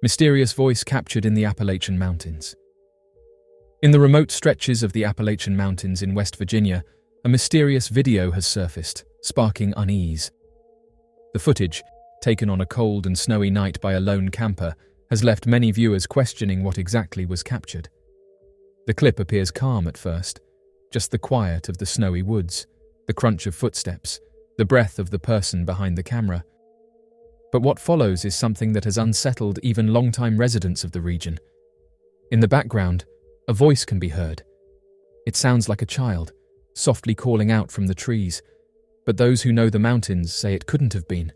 Mysterious voice captured in the Appalachian Mountains. In the remote stretches of the Appalachian Mountains in West Virginia, a mysterious video has surfaced, sparking unease. The footage, taken on a cold and snowy night by a lone camper, has left many viewers questioning what exactly was captured. The clip appears calm at first, just the quiet of the snowy woods, the crunch of footsteps, the breath of the person behind the camera. But what follows is something that has unsettled even longtime residents of the region. In the background, a voice can be heard. It sounds like a child, softly calling out from the trees, but those who know the mountains say it couldn't have been.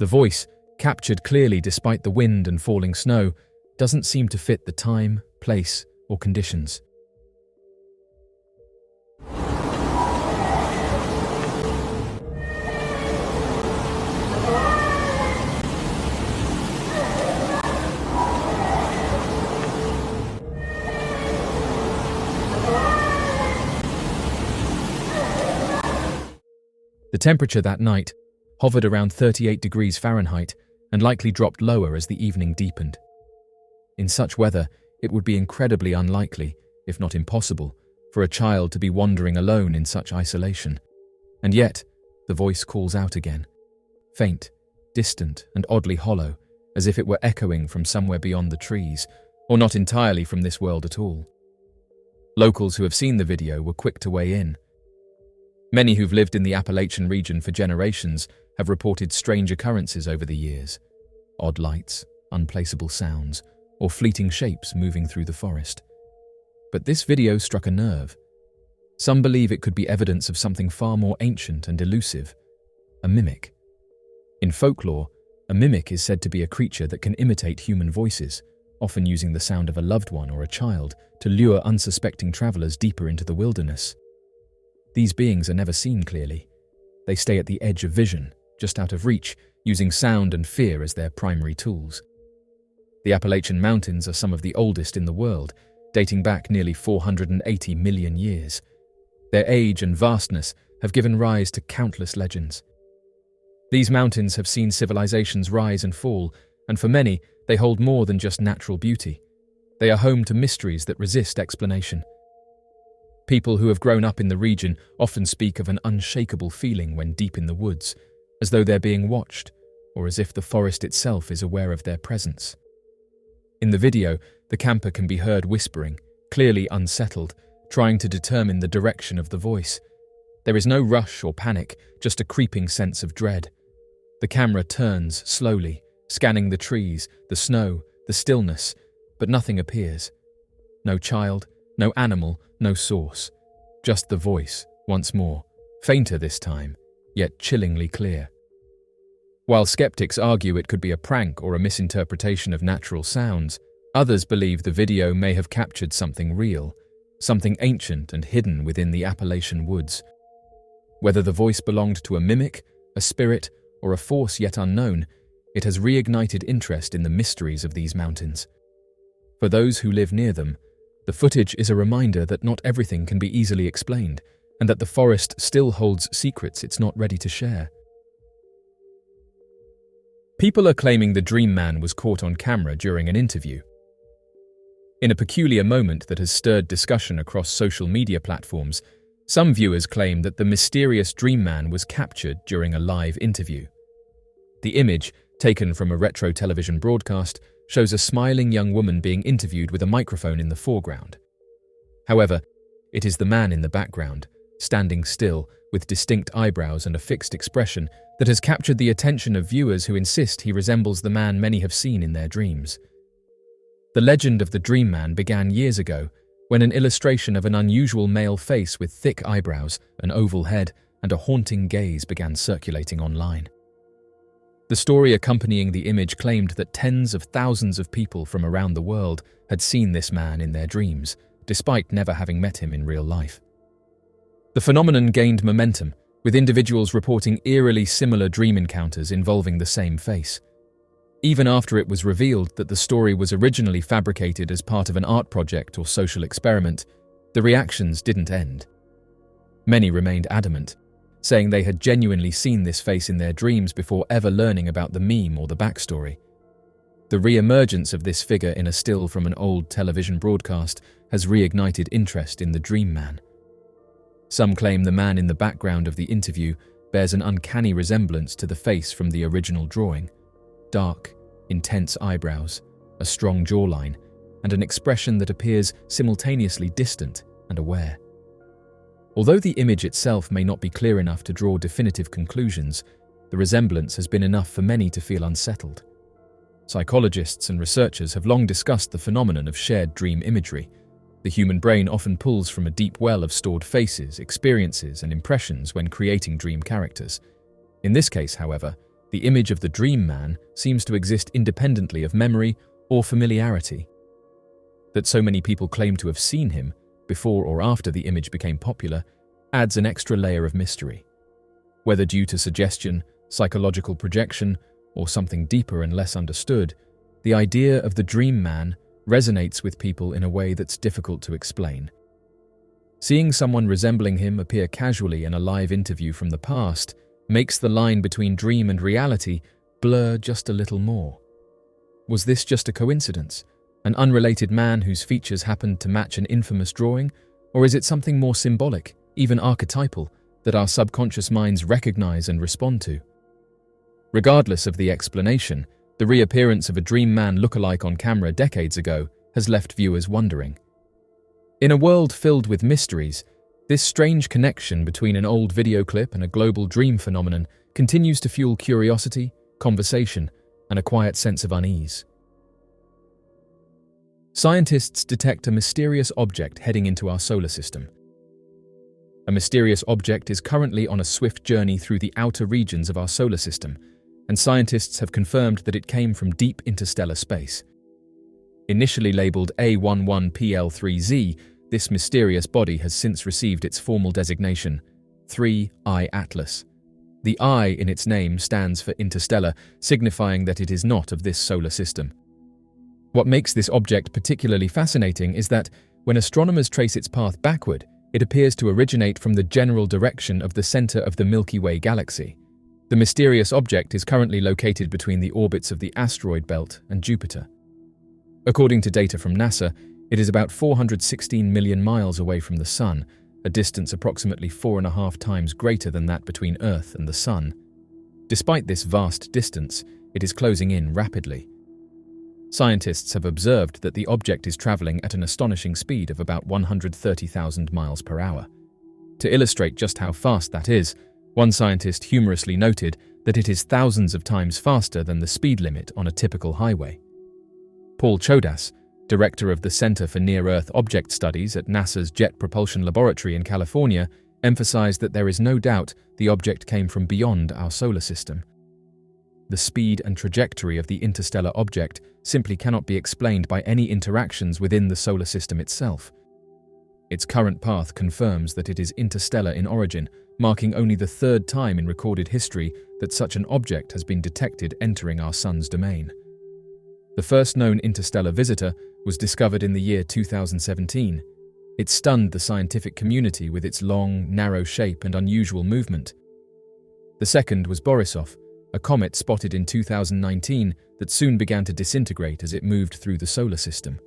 The voice, captured clearly despite the wind and falling snow, doesn't seem to fit the time, place, or conditions. The temperature that night hovered around 38 degrees Fahrenheit and likely dropped lower as the evening deepened. In such weather, it would be incredibly unlikely, if not impossible, for a child to be wandering alone in such isolation. And yet, the voice calls out again, faint, distant, and oddly hollow, as if it were echoing from somewhere beyond the trees, or not entirely from this world at all. Locals who have seen the video were quick to weigh in. Many who've lived in the Appalachian region for generations have reported strange occurrences over the years. Odd lights, unplaceable sounds, or fleeting shapes moving through the forest. But this video struck a nerve. Some believe it could be evidence of something far more ancient and elusive, a mimic. In folklore, a mimic is said to be a creature that can imitate human voices, often using the sound of a loved one or a child to lure unsuspecting travelers deeper into the wilderness. These beings are never seen clearly. They stay at the edge of vision, just out of reach, using sound and fear as their primary tools. The Appalachian Mountains are some of the oldest in the world, dating back nearly 480 million years. Their age and vastness have given rise to countless legends. These mountains have seen civilizations rise and fall, and for many, they hold more than just natural beauty. They are home to mysteries that resist explanation. People who have grown up in the region often speak of an unshakable feeling when deep in the woods, as though they're being watched, or as if the forest itself is aware of their presence. In the video, the camper can be heard whispering, clearly unsettled, trying to determine the direction of the voice. There is no rush or panic, just a creeping sense of dread. The camera turns slowly, scanning the trees, the snow, the stillness, but nothing appears. No child, no animal, no source. Just the voice, once more, fainter this time, yet chillingly clear. While skeptics argue it could be a prank or a misinterpretation of natural sounds, others believe the video may have captured something real, something ancient and hidden within the Appalachian woods. Whether the voice belonged to a mimic, a spirit, or a force yet unknown, it has reignited interest in the mysteries of these mountains. For those who live near them, the footage is a reminder that not everything can be easily explained, and that the forest still holds secrets it's not ready to share. People are claiming the Dream Man was caught on camera during an interview. In a peculiar moment that has stirred discussion across social media platforms, some viewers claim that the mysterious Dream Man was captured during a live interview. The image, taken from a retro television broadcast, shows a smiling young woman being interviewed with a microphone in the foreground. However, it is the man in the background, standing still, with distinct eyebrows and a fixed expression, that has captured the attention of viewers who insist he resembles the man many have seen in their dreams. The legend of the Dream Man began years ago, when an illustration of an unusual male face with thick eyebrows, an oval head, and a haunting gaze began circulating online. The story accompanying the image claimed that tens of thousands of people from around the world had seen this man in their dreams, despite never having met him in real life. The phenomenon gained momentum, with individuals reporting eerily similar dream encounters involving the same face. Even after it was revealed that the story was originally fabricated as part of an art project or social experiment, the reactions didn't end. Many remained adamant, saying they had genuinely seen this face in their dreams before ever learning about the meme or the backstory. The re-emergence of this figure in a still from an old television broadcast has reignited interest in the Dream Man. Some claim the man in the background of the interview bears an uncanny resemblance to the face from the original drawing. Dark, intense eyebrows, a strong jawline, and an expression that appears simultaneously distant and aware. Although the image itself may not be clear enough to draw definitive conclusions, the resemblance has been enough for many to feel unsettled. Psychologists and researchers have long discussed the phenomenon of shared dream imagery. The human brain often pulls from a deep well of stored faces, experiences, and impressions when creating dream characters. In this case, however, the image of the Dream Man seems to exist independently of memory or familiarity. That so many people claim to have seen him, before or after the image became popular, adds an extra layer of mystery. Whether due to suggestion, psychological projection, or something deeper and less understood, the idea of the Dream Man resonates with people in a way that's difficult to explain. Seeing someone resembling him appear casually in a live interview from the past makes the line between dream and reality blur just a little more. Was this just a coincidence? An unrelated man whose features happened to match an infamous drawing? Or is it something more symbolic, even archetypal, that our subconscious minds recognize and respond to? Regardless of the explanation, the reappearance of a Dream Man lookalike on camera decades ago has left viewers wondering. In a world filled with mysteries, this strange connection between an old video clip and a global dream phenomenon continues to fuel curiosity, conversation, and a quiet sense of unease. Scientists detect a mysterious object heading into our solar system. A mysterious object is currently on a swift journey through the outer regions of our solar system, and scientists have confirmed that it came from deep interstellar space. Initially labeled A11PL3Z, this mysterious body has since received its formal designation, 3I Atlas. The I in its name stands for interstellar, signifying that it is not of this solar system. What makes this object particularly fascinating is that, when astronomers trace its path backward, it appears to originate from the general direction of the center of the Milky Way galaxy. The mysterious object is currently located between the orbits of the asteroid belt and Jupiter. According to data from NASA, it is about 416 million miles away from the Sun, a distance approximately 4.5 times greater than that between Earth and the Sun. Despite this vast distance, it is closing in rapidly. Scientists have observed that the object is traveling at an astonishing speed of about 130,000 miles per hour. To illustrate just how fast that is, one scientist humorously noted that it is thousands of times faster than the speed limit on a typical highway. Paul Chodas, director of the Center for Near-Earth Object Studies at NASA's Jet Propulsion Laboratory in California, emphasized that there is no doubt the object came from beyond our solar system. The speed and trajectory of the interstellar object simply cannot be explained by any interactions within the solar system itself. Its current path confirms that it is interstellar in origin, marking only the third time in recorded history that such an object has been detected entering our Sun's domain. The first known interstellar visitor was discovered in the year 2017. It stunned the scientific community with its long, narrow shape and unusual movement. The second was Borisov, a comet spotted in 2019 that soon began to disintegrate as it moved through the solar system.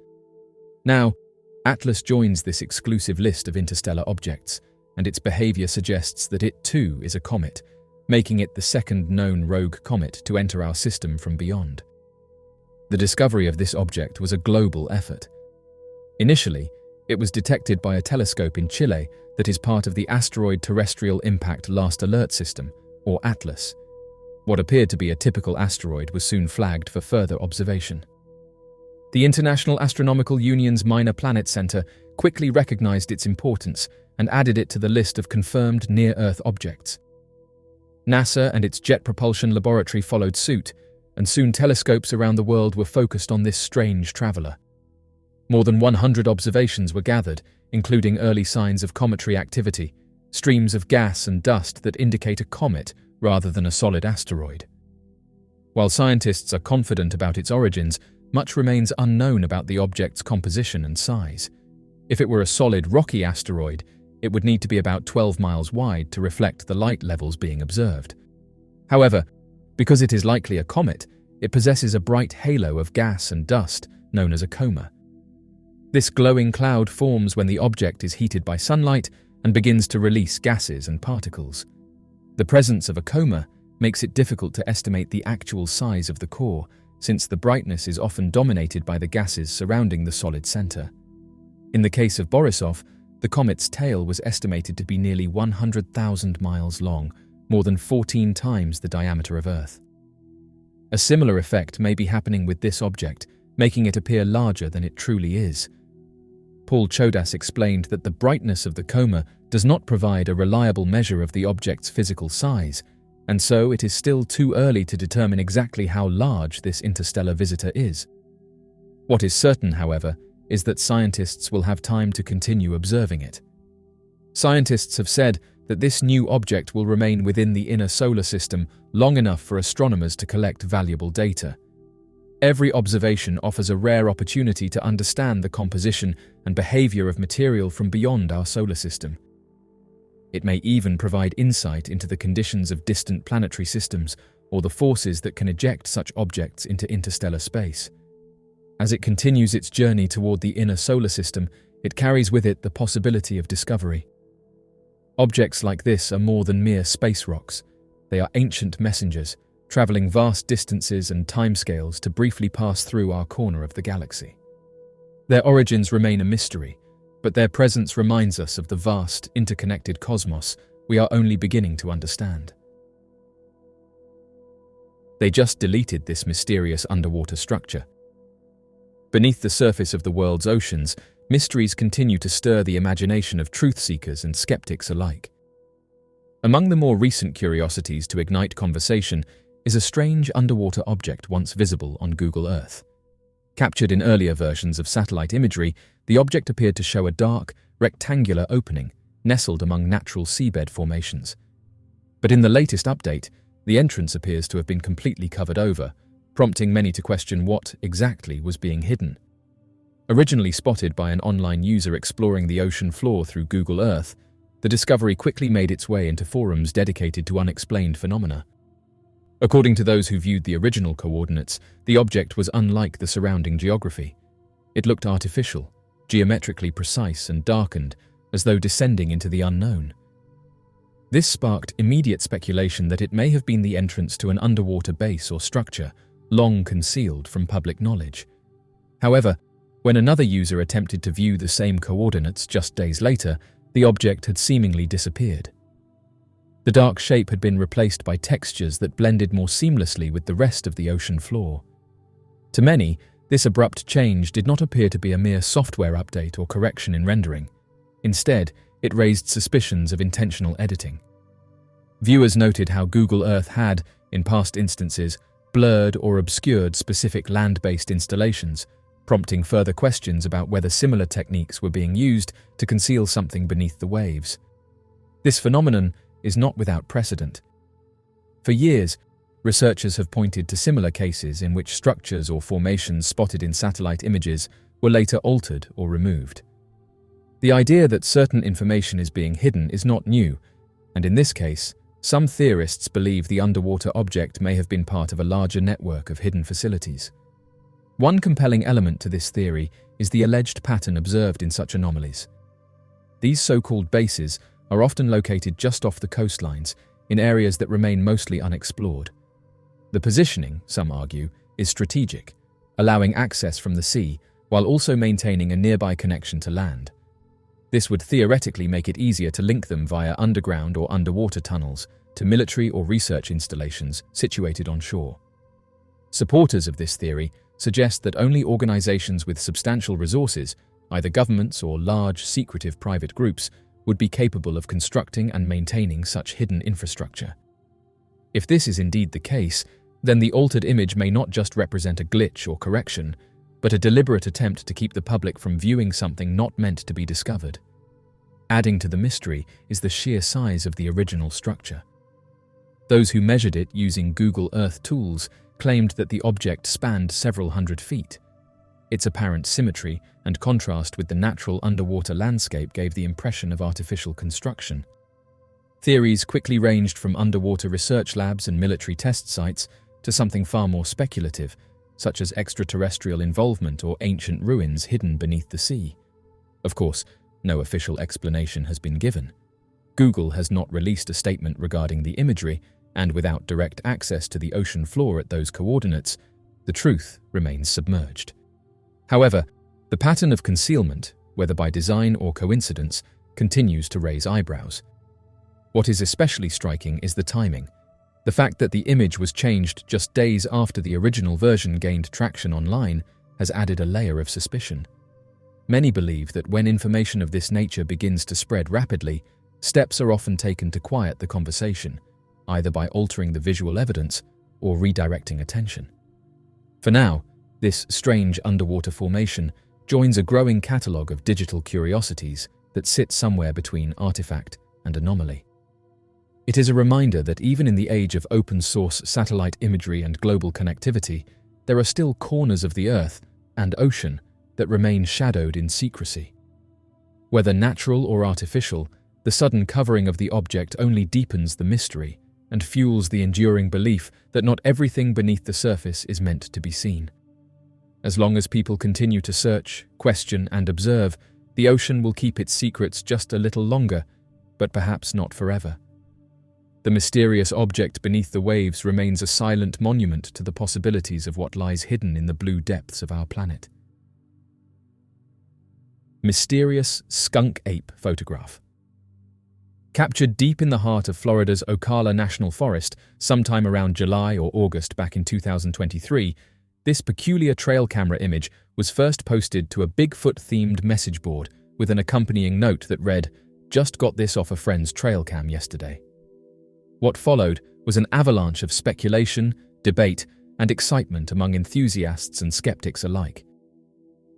Now, Atlas joins this exclusive list of interstellar objects, and its behavior suggests that it too is a comet, making it the second known rogue comet to enter our system from beyond. The discovery of this object was a global effort. Initially, it was detected by a telescope in Chile that is part of the Asteroid Terrestrial Impact Last Alert System, or ATLAS. What appeared to be a typical asteroid was soon flagged for further observation. The International Astronomical Union's Minor Planet Center quickly recognized its importance and added it to the list of confirmed near-Earth objects. NASA and its Jet Propulsion Laboratory followed suit, and soon telescopes around the world were focused on this strange traveler. More than 100 observations were gathered, including early signs of cometary activity, streams of gas and dust that indicate a comet rather than a solid asteroid. While scientists are confident about its origins, much remains unknown about the object's composition and size. If it were a solid rocky asteroid, it would need to be about 12 miles wide to reflect the light levels being observed. However, because it is likely a comet, It possesses a bright halo of gas and dust known as a coma. This glowing cloud forms when the object is heated by sunlight and begins to release gases and particles. The presence of a coma makes it difficult to estimate the actual size of the core, since the brightness is often dominated by the gases surrounding the solid center. In the case of Borisov, the comet's tail was estimated to be nearly 100,000 miles long, more than 14 times the diameter of Earth. A similar effect may be happening with this object, making it appear larger than it truly is. Paul Chodas explained that the brightness of the coma does not provide a reliable measure of the object's physical size, and so it is still too early to determine exactly how large this interstellar visitor is. What is certain, however, is that scientists will have time to continue observing it. Scientists have said that this new object will remain within the inner solar system long enough for astronomers to collect valuable data. Every observation offers a rare opportunity to understand the composition and behavior of material from beyond our solar system. It may even provide insight into the conditions of distant planetary systems or the forces that can eject such objects into interstellar space. As it continues its journey toward the inner solar system, it carries with it the possibility of discovery. Objects like this are more than mere space rocks. They are ancient messengers, traveling vast distances and timescales to briefly pass through our corner of the galaxy. Their origins remain a mystery, but their presence reminds us of the vast, interconnected cosmos we are only beginning to understand. They just deleted this mysterious underwater structure. Beneath the surface of the world's oceans, mysteries continue to stir the imagination of truth seekers and skeptics alike. Among the more recent curiosities to ignite conversation is a strange underwater object once visible on Google Earth. Captured in earlier versions of satellite imagery, the object appeared to show a dark, rectangular opening nestled among natural seabed formations. But in the latest update, the entrance appears to have been completely covered over, prompting many to question what exactly was being hidden. Originally spotted by an online user exploring the ocean floor through Google Earth, the discovery quickly made its way into forums dedicated to unexplained phenomena. According to those who viewed the original coordinates, the object was unlike the surrounding geography. It looked artificial, geometrically precise and darkened, as though descending into the unknown. This sparked immediate speculation that it may have been the entrance to an underwater base or structure, long concealed from public knowledge. However, when another user attempted to view the same coordinates just days later, the object had seemingly disappeared. The dark shape had been replaced by textures that blended more seamlessly with the rest of the ocean floor. To many, this abrupt change did not appear to be a mere software update or correction in rendering. Instead, it raised suspicions of intentional editing. Viewers noted how Google Earth had, in past instances, blurred or obscured specific land-based installations, prompting further questions about whether similar techniques were being used to conceal something beneath the waves. This phenomenon is not without precedent. For years, researchers have pointed to similar cases in which structures or formations spotted in satellite images were later altered or removed. The idea that certain information is being hidden is not new, and in this case, some theorists believe the underwater object may have been part of a larger network of hidden facilities. One compelling element to this theory is the alleged pattern observed in such anomalies. These so-called bases are often located just off the coastlines, in areas that remain mostly unexplored. The positioning, some argue, is strategic, allowing access from the sea while also maintaining a nearby connection to land. This would theoretically make it easier to link them via underground or underwater tunnels to military or research installations situated on shore. Supporters of this theory suggest that only organizations with substantial resources, either governments or large, secretive private groups, would be capable of constructing and maintaining such hidden infrastructure. If this is indeed the case, then the altered image may not just represent a glitch or correction, but a deliberate attempt to keep the public from viewing something not meant to be discovered. Adding to the mystery is the sheer size of the original structure. Those who measured it using Google Earth tools claimed that the object spanned several hundred feet. Its apparent symmetry and contrast with the natural underwater landscape gave the impression of artificial construction. Theories quickly ranged from underwater research labs and military test sites to something far more speculative, such as extraterrestrial involvement or ancient ruins hidden beneath the sea. Of course, no official explanation has been given. Google has not released a statement regarding the imagery, and without direct access to the ocean floor at those coordinates, the truth remains submerged. However, the pattern of concealment, whether by design or coincidence, continues to raise eyebrows. What is especially striking is the timing. The fact that the image was changed just days after the original version gained traction online has added a layer of suspicion. Many believe that when information of this nature begins to spread rapidly, steps are often taken to quiet the conversation, either by altering the visual evidence or redirecting attention. For now, this strange underwater formation joins a growing catalogue of digital curiosities that sit somewhere between artifact and anomaly. It is a reminder that even in the age of open-source satellite imagery and global connectivity, there are still corners of the Earth and ocean that remain shadowed in secrecy. Whether natural or artificial, the sudden covering of the object only deepens the mystery and fuels the enduring belief that not everything beneath the surface is meant to be seen. As long as people continue to search, question, and observe, the ocean will keep its secrets just a little longer, but perhaps not forever. The mysterious object beneath the waves remains a silent monument to the possibilities of what lies hidden in the blue depths of our planet. Mysterious skunk ape photograph. Captured deep in the heart of Florida's Ocala National Forest, sometime around July or August back in 2023, this peculiar trail camera image was first posted to a Bigfoot-themed message board with an accompanying note that read, "Just got this off a friend's trail cam yesterday." What followed was an avalanche of speculation, debate, and excitement among enthusiasts and skeptics alike.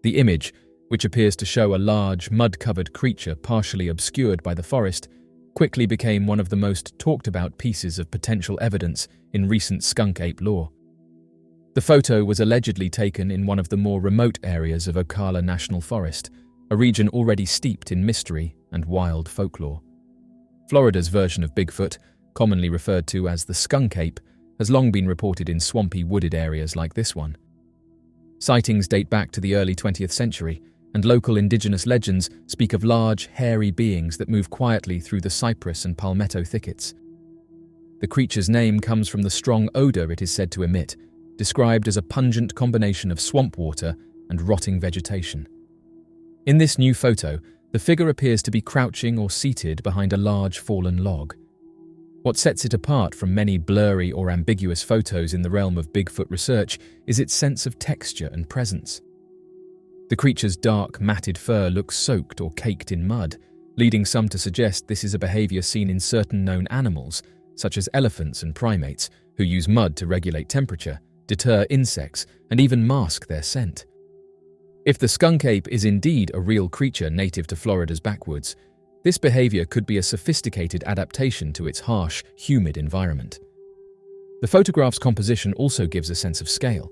The image, which appears to show a large, mud-covered creature partially obscured by the forest, quickly became one of the most talked-about pieces of potential evidence in recent skunk ape lore. The photo was allegedly taken in one of the more remote areas of Ocala National Forest, a region already steeped in mystery and wild folklore. Florida's version of Bigfoot, commonly referred to as the skunk ape, has long been reported in swampy, wooded areas like this one. Sightings date back to the early 20th century, and local indigenous legends speak of large, hairy beings that move quietly through the cypress and palmetto thickets. The creature's name comes from the strong odor it is said to emit, described as a pungent combination of swamp water and rotting vegetation. In this new photo, the figure appears to be crouching or seated behind a large fallen log. What sets it apart from many blurry or ambiguous photos in the realm of Bigfoot research is its sense of texture and presence. The creature's dark, matted fur looks soaked or caked in mud, leading some to suggest this is a behavior seen in certain known animals, such as elephants and primates, who use mud to regulate temperature, deter insects, and even mask their scent. If the skunk ape is indeed a real creature native to Florida's backwoods, this behavior could be a sophisticated adaptation to its harsh, humid environment. The photograph's composition also gives a sense of scale.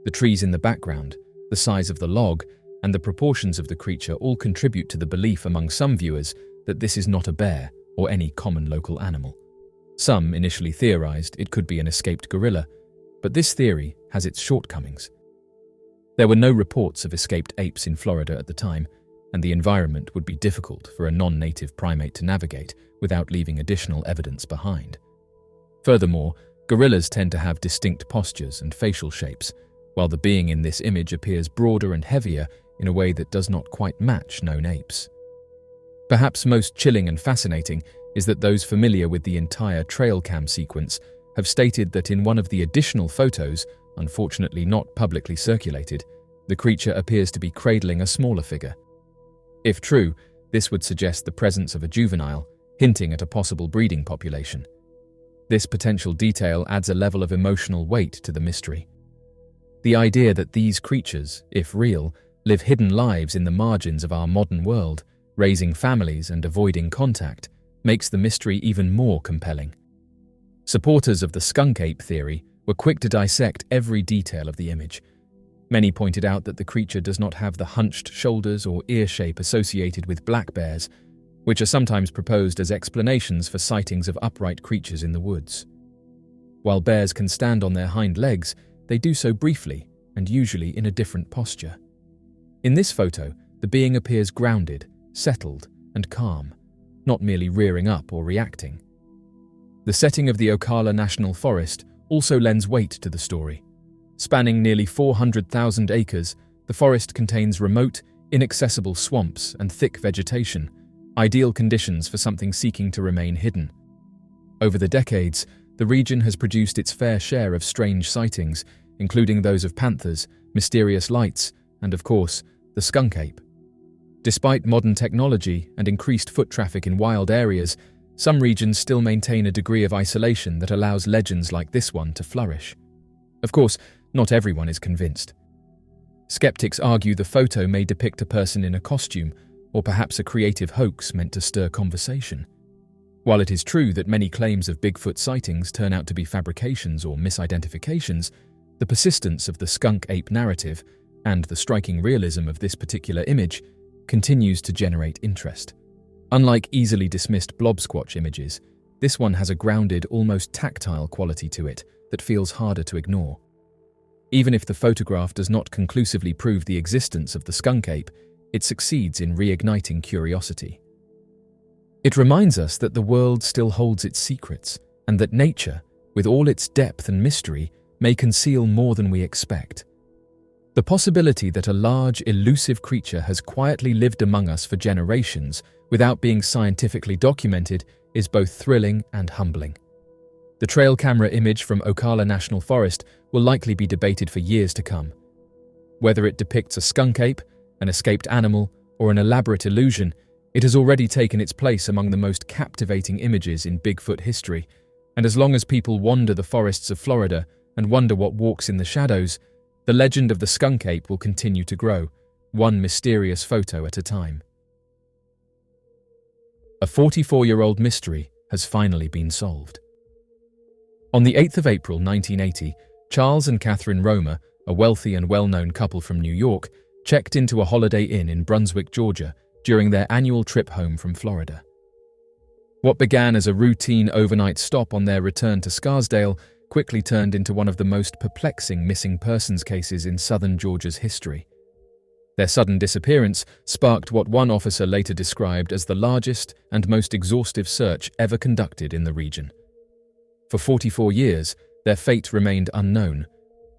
The trees in the background, the size of the log, and the proportions of the creature all contribute to the belief among some viewers that this is not a bear or any common local animal. Some initially theorized it could be an escaped gorilla, but this theory has its shortcomings. There were no reports of escaped apes in Florida at the time, and the environment would be difficult for a non-native primate to navigate without leaving additional evidence behind. Furthermore, gorillas tend to have distinct postures and facial shapes, while the being in this image appears broader and heavier in a way that does not quite match known apes. Perhaps most chilling and fascinating is that those familiar with the entire trail cam sequence have stated that in one of the additional photos, unfortunately not publicly circulated, the creature appears to be cradling a smaller figure. If true, this would suggest the presence of a juvenile, hinting at a possible breeding population. This potential detail adds a level of emotional weight to the mystery. The idea that these creatures, if real, live hidden lives in the margins of our modern world, raising families and avoiding contact, makes the mystery even more compelling. Supporters of the skunk ape theory were quick to dissect every detail of the image. Many pointed out that the creature does not have the hunched shoulders or ear shape associated with black bears, which are sometimes proposed as explanations for sightings of upright creatures in the woods. While bears can stand on their hind legs, they do so briefly and usually in a different posture. In this photo, the being appears grounded, settled, and calm, not merely rearing up or reacting. The setting of the Ocala National Forest also lends weight to the story. Spanning nearly 400,000 acres, the forest contains remote, inaccessible swamps and thick vegetation, ideal conditions for something seeking to remain hidden. Over the decades, the region has produced its fair share of strange sightings, including those of panthers, mysterious lights, and of course, the skunk ape. Despite modern technology and increased foot traffic in wild areas, some regions still maintain a degree of isolation that allows legends like this one to flourish. Of course, not everyone is convinced. Skeptics argue the photo may depict a person in a costume, or perhaps a creative hoax meant to stir conversation. While it is true that many claims of Bigfoot sightings turn out to be fabrications or misidentifications, the persistence of the skunk ape narrative and the striking realism of this particular image continues to generate interest. Unlike easily dismissed blob squatch images, this one has a grounded, almost tactile quality to it that feels harder to ignore. Even if the photograph does not conclusively prove the existence of the skunk ape, it succeeds in reigniting curiosity. It reminds us that the world still holds its secrets, and that nature, with all its depth and mystery, may conceal more than we expect. The possibility that a large, elusive creature has quietly lived among us for generations without being scientifically documented is both thrilling and humbling. The trail camera image from Ocala National Forest will likely be debated for years to come. Whether it depicts a skunk ape, an escaped animal, or an elaborate illusion, it has already taken its place among the most captivating images in Bigfoot history, and as long as people wander the forests of Florida and wonder what walks in the shadows, the legend of the skunk ape will continue to grow, one mysterious photo at a time. A 44-year-old mystery has finally been solved. On the 8th of April 1980, Charles and Catherine Romer, a wealthy and well-known couple from New York, checked into a Holiday Inn in Brunswick, Georgia, during their annual trip home from Florida. What began as a routine overnight stop on their return to Scarsdale quickly turned into one of the most perplexing missing persons cases in southern Georgia's history. Their sudden disappearance sparked what one officer later described as the largest and most exhaustive search ever conducted in the region. For 44 years, their fate remained unknown,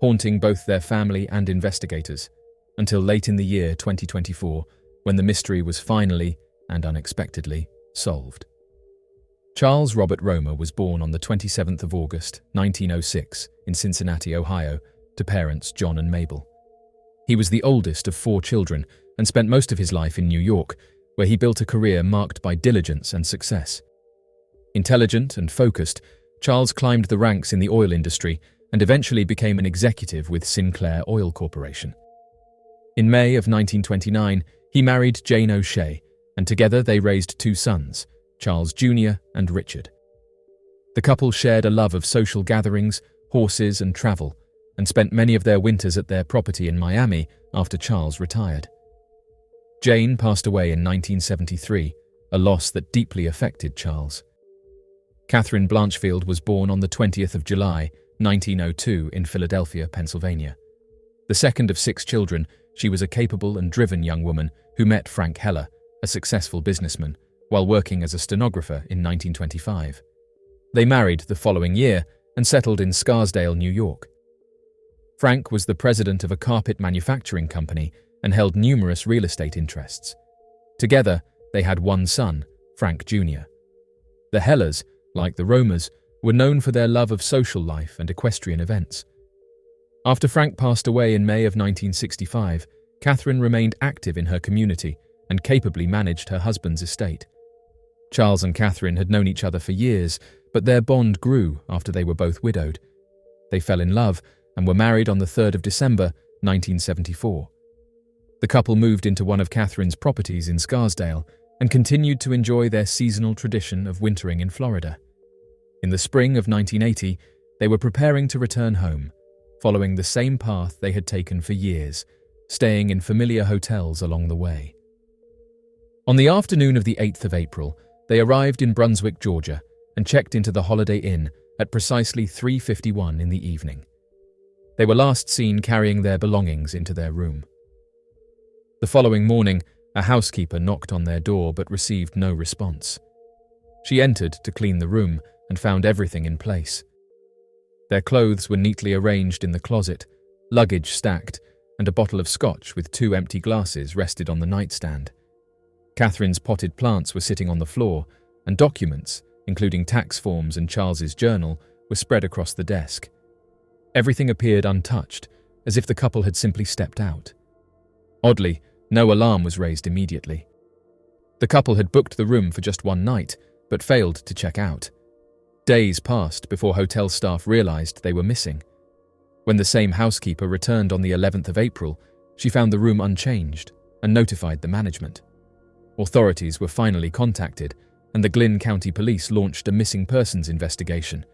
haunting both their family and investigators, until late in the year 2024, when the mystery was finally, and unexpectedly, solved. Charles Robert Romer was born on the 27th of August, 1906, in Cincinnati, Ohio, to parents John and Mabel. He was the oldest of 4 children and spent most of his life in New York, where he built a career marked by diligence and success. Intelligent and focused, Charles climbed the ranks in the oil industry and eventually became an executive with Sinclair Oil Corporation. In May of 1929, he married Jane O'Shea, and together they raised 2 sons, Charles Jr. and Richard. The couple shared a love of social gatherings, horses, and travel, and spent many of their winters at their property in Miami after Charles retired. Jane passed away in 1973, a loss that deeply affected Charles. Catherine Blanchfield was born on the 20th of July, 1902 in Philadelphia, Pennsylvania. The second of 6 children, she was a capable and driven young woman who met Frank Heller, a successful businessman, while working as a stenographer in 1925. They married the following year and settled in Scarsdale, New York. Frank was the president of a carpet manufacturing company and held numerous real estate interests. Together, they had 1 son, Frank Jr. The Hellers, like the Romers, were known for their love of social life and equestrian events. After Frank passed away in May of 1965, Catherine remained active in her community and capably managed her husband's estate. Charles and Catherine had known each other for years, but their bond grew after they were both widowed. They fell in love and were married on the 3rd of December, 1974. The couple moved into one of Catherine's properties in Scarsdale and continued to enjoy their seasonal tradition of wintering in Florida. In the spring of 1980, they were preparing to return home, following the same path they had taken for years, staying in familiar hotels along the way. On the afternoon of the 8th of April, they arrived in Brunswick, Georgia, and checked into the Holiday Inn at precisely 3:51 in the evening. They were last seen carrying their belongings into their room. The following morning, a housekeeper knocked on their door but received no response. She entered to clean the room and found everything in place. Their clothes were neatly arranged in the closet, luggage stacked, and a bottle of scotch with 2 empty glasses rested on the nightstand. Catherine's potted plants were sitting on the floor, and documents, including tax forms and Charles's journal, were spread across the desk. Everything appeared untouched, as if the couple had simply stepped out. Oddly, no alarm was raised immediately. The couple had booked the room for just one night, but failed to check out. Days passed before hotel staff realized they were missing. When the same housekeeper returned on the 11th of April, she found the room unchanged and notified the management. Authorities were finally contacted, and the Glynn County Police launched a missing persons investigation.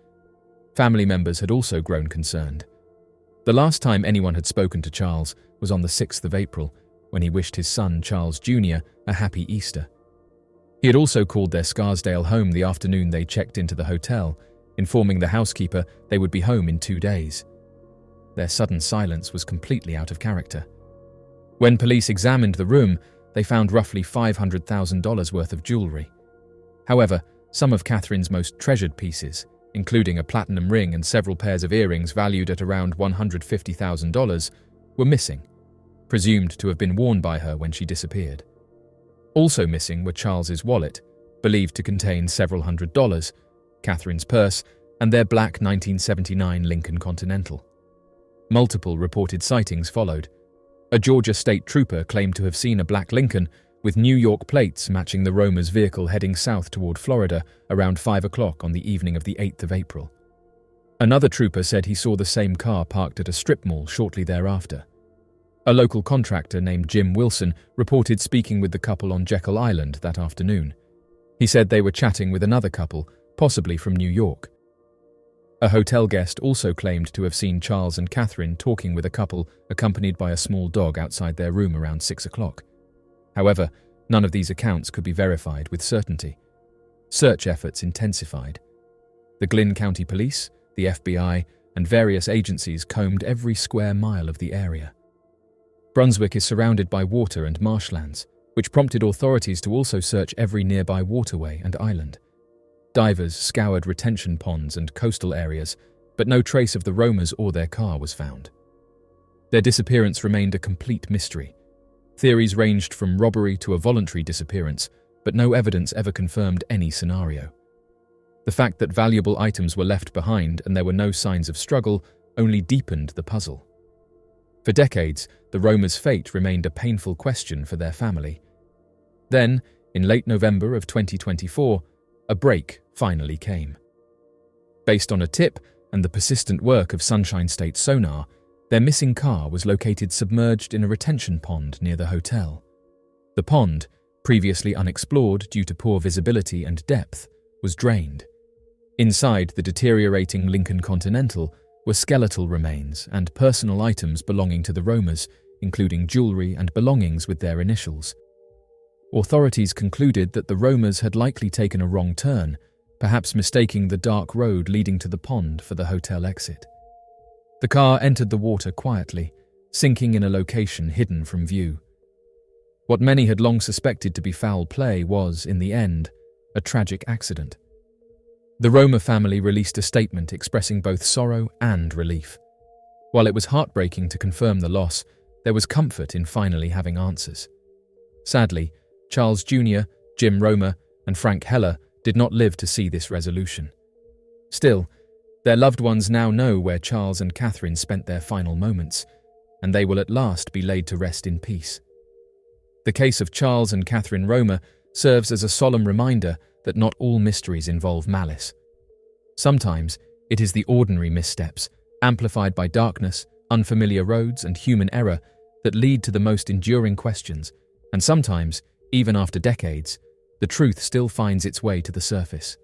Family members had also grown concerned. The last time anyone had spoken to Charles was on the 6th of April, when he wished his son, Charles Jr., a happy Easter. He had also called their Scarsdale home the afternoon they checked into the hotel, informing the housekeeper they would be home in 2 days. Their sudden silence was completely out of character. When police examined the room, they found roughly $500,000 worth of jewelry. However, some of Catherine's most treasured pieces, including a platinum ring and several pairs of earrings valued at around $150,000, were missing, presumed to have been worn by her when she disappeared. Also missing were Charles's wallet, believed to contain several $100s, Catherine's purse, and their black 1979 Lincoln Continental. Multiple reported sightings followed. A Georgia state trooper claimed to have seen a black Lincoln with New York plates matching the Romer's vehicle heading south toward Florida around 5 o'clock on the evening of the 8th of April. Another trooper said he saw the same car parked at a strip mall shortly thereafter. A local contractor named Jim Wilson reported speaking with the couple on Jekyll Island that afternoon. He said they were chatting with another couple, possibly from New York. A hotel guest also claimed to have seen Charles and Catherine talking with a couple accompanied by a small dog outside their room around 6 o'clock. However, none of these accounts could be verified with certainty. Search efforts intensified. The Glynn County Police, the FBI, and various agencies combed every square mile of the area. Brunswick is surrounded by water and marshlands, which prompted authorities to also search every nearby waterway and island. Divers scoured retention ponds and coastal areas, but no trace of the Romers or their car was found. Their disappearance remained a complete mystery. Theories ranged from robbery to a voluntary disappearance, but no evidence ever confirmed any scenario. The fact that valuable items were left behind and there were no signs of struggle only deepened the puzzle. For decades, the Romers' fate remained a painful question for their family. Then, in late November of 2024, a break finally came. Based on a tip and the persistent work of Sunshine State sonar, their missing car was located submerged in a retention pond near the hotel. The pond, previously unexplored due to poor visibility and depth, was drained. Inside the deteriorating Lincoln Continental were skeletal remains and personal items belonging to the Romers, including jewelry and belongings with their initials. Authorities concluded that the Romers had likely taken a wrong turn, perhaps mistaking the dark road leading to the pond for the hotel exit. The car entered the water quietly, sinking in a location hidden from view. What many had long suspected to be foul play was, in the end, a tragic accident. The Romer family released a statement expressing both sorrow and relief. While it was heartbreaking to confirm the loss, there was comfort in finally having answers. Sadly, Charles Jr., Jim Romer, and Frank Heller did not live to see this resolution. Still, their loved ones now know where Charles and Catherine spent their final moments, and they will at last be laid to rest in peace. The case of Charles and Catherine Romer serves as a solemn reminder that not all mysteries involve malice. Sometimes it is the ordinary missteps, amplified by darkness, unfamiliar roads, and human error, that lead to the most enduring questions, and sometimes, even after decades, the truth still finds its way to the surface.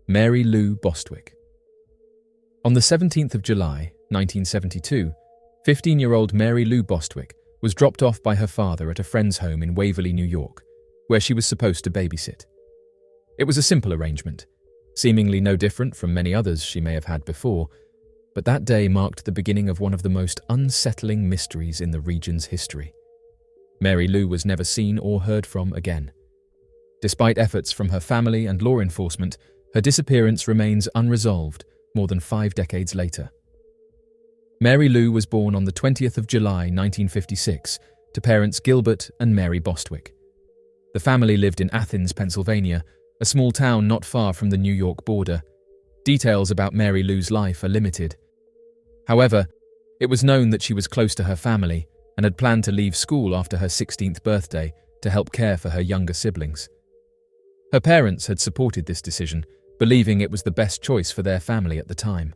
Mary Lou Bostwick. On the 17th of July, 1972, 15-year-old Mary Lou Bostwick was dropped off by her father at a friend's home in Waverly, New York, where she was supposed to babysit. It was a simple arrangement. seemingly no different from many others she may have had before, but that day marked the beginning of one of the most unsettling mysteries in the region's history. Mary Lou was never seen or heard from again. Despite efforts from her family and law enforcement, her disappearance remains unresolved more than 5 decades later. Mary Lou was born on the 20th of July 1956 to parents Gilbert and Mary Bostwick. The family lived in Athens, Pennsylvania, a small town not far from the New York border. Details about Mary Lou's life are limited. However, it was known that she was close to her family and had planned to leave school after her 16th birthday to help care for her younger siblings. Her parents had supported this decision, believing it was the best choice for their family at the time.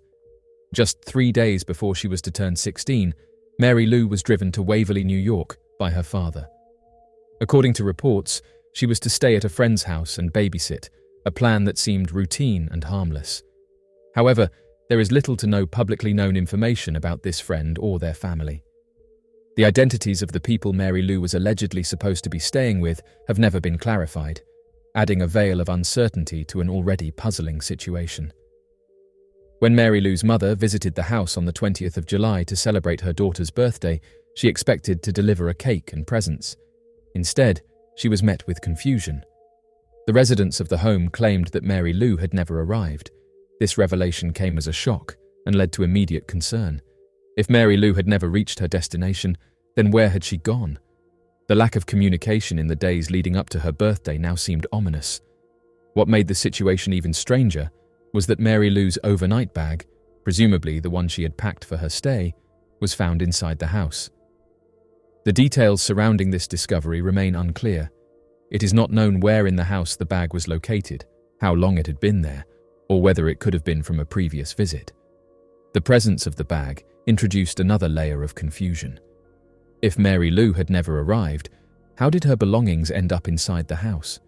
Just 3 days before she was to turn 16, Mary Lou was driven to Waverly, New York, by her father. According to reports, she was to stay at a friend's house and babysit, a plan that seemed routine and harmless. However, there is little to no publicly known information about this friend or their family. The identities of the people Mary Lou was allegedly supposed to be staying with have never been clarified, adding a veil of uncertainty to an already puzzling situation. When Mary Lou's mother visited the house on the 20th of July to celebrate her daughter's birthday, she expected to deliver a cake and presents. Instead, she was met with confusion. The residents of the home claimed that Mary Lou had never arrived. This revelation came as a shock and led to immediate concern. If Mary Lou had never reached her destination, then where had she gone? The lack of communication in the days leading up to her birthday now seemed ominous. What made the situation even stranger was that Mary Lou's overnight bag, presumably the one she had packed for her stay, was found inside the house. The details surrounding this discovery remain unclear. It is not known where in the house the bag was located, how long it had been there, or whether it could have been from a previous visit. The presence of the bag introduced another layer of confusion. If Mary Lou had never arrived, how did her belongings end up inside the house?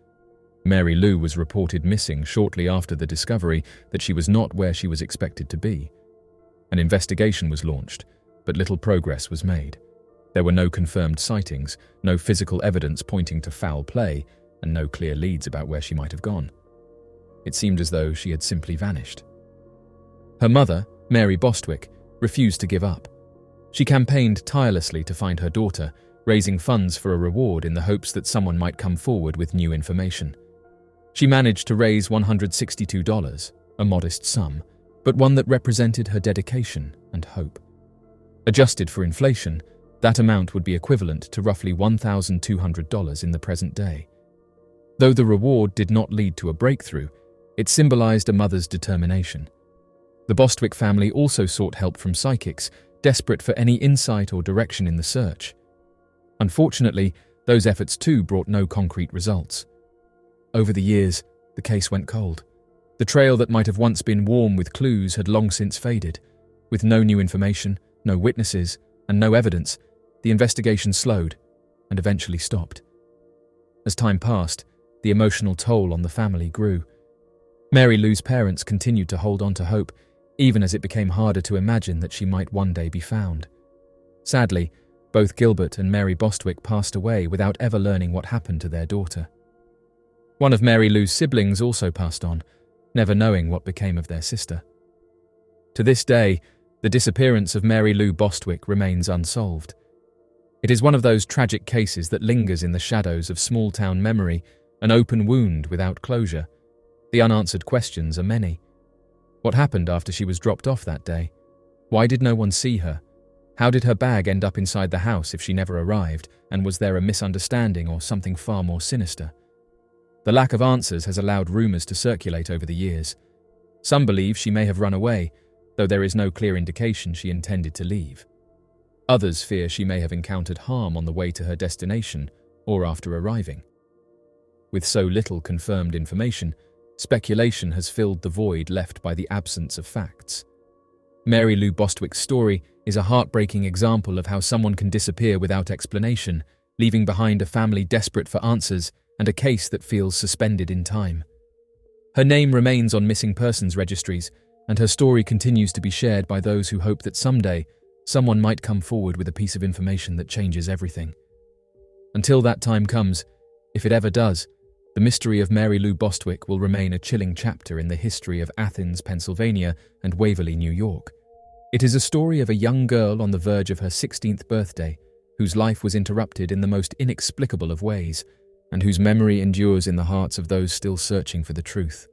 Mary Lou was reported missing shortly after the discovery that she was not where she was expected to be. An investigation was launched, but little progress was made. There were no confirmed sightings, no physical evidence pointing to foul play, and no clear leads about where she might have gone. It seemed as though she had simply vanished. Her mother, Mary Bostwick, refused to give up. She campaigned tirelessly to find her daughter, raising funds for a reward in the hopes that someone might come forward with new information. She managed to raise $162, a modest sum, but one that represented her dedication and hope. Adjusted for inflation, that amount would be equivalent to roughly $1,200 in the present day. Though the reward did not lead to a breakthrough, it symbolized a mother's determination. The Bostwick family also sought help from psychics, desperate for any insight or direction in the search. Unfortunately, those efforts too brought no concrete results. Over the years, the case went cold. The trail that might have once been warm with clues had long since faded. With no new information, no witnesses, and no evidence, the investigation slowed and eventually stopped. As time passed, the emotional toll on the family grew. Mary Lou's parents continued to hold on to hope, even as it became harder to imagine that she might one day be found. Sadly, both Gilbert and Mary Bostwick passed away without ever learning what happened to their daughter. One of Mary Lou's siblings also passed on, never knowing what became of their sister. To this day, the disappearance of Mary Lou Bostwick remains unsolved. It is one of those tragic cases that lingers in the shadows of small-town memory, an open wound without closure. The unanswered questions are many. What happened after she was dropped off that day? Why did no one see her? How did her bag end up inside the house if she never arrived, and was there a misunderstanding or something far more sinister? The lack of answers has allowed rumors to circulate over the years. Some believe she may have run away, though there is no clear indication she intended to leave. Others fear she may have encountered harm on the way to her destination or after arriving. With so little confirmed information, speculation has filled the void left by the absence of facts. Mary Lou Bostwick's story is a heartbreaking example of how someone can disappear without explanation, leaving behind a family desperate for answers and a case that feels suspended in time. Her name remains on missing persons registries, and her story continues to be shared by those who hope that someday someone might come forward with a piece of information that changes everything. Until that time comes, if it ever does, The mystery of Mary Lou Bostwick will remain a chilling chapter in the history of Athens, Pennsylvania, and Waverly, New York. It is a story of a young girl on the verge of her 16th birthday, whose life was interrupted in the most inexplicable of ways, and whose memory endures in the hearts of those still searching for the truth.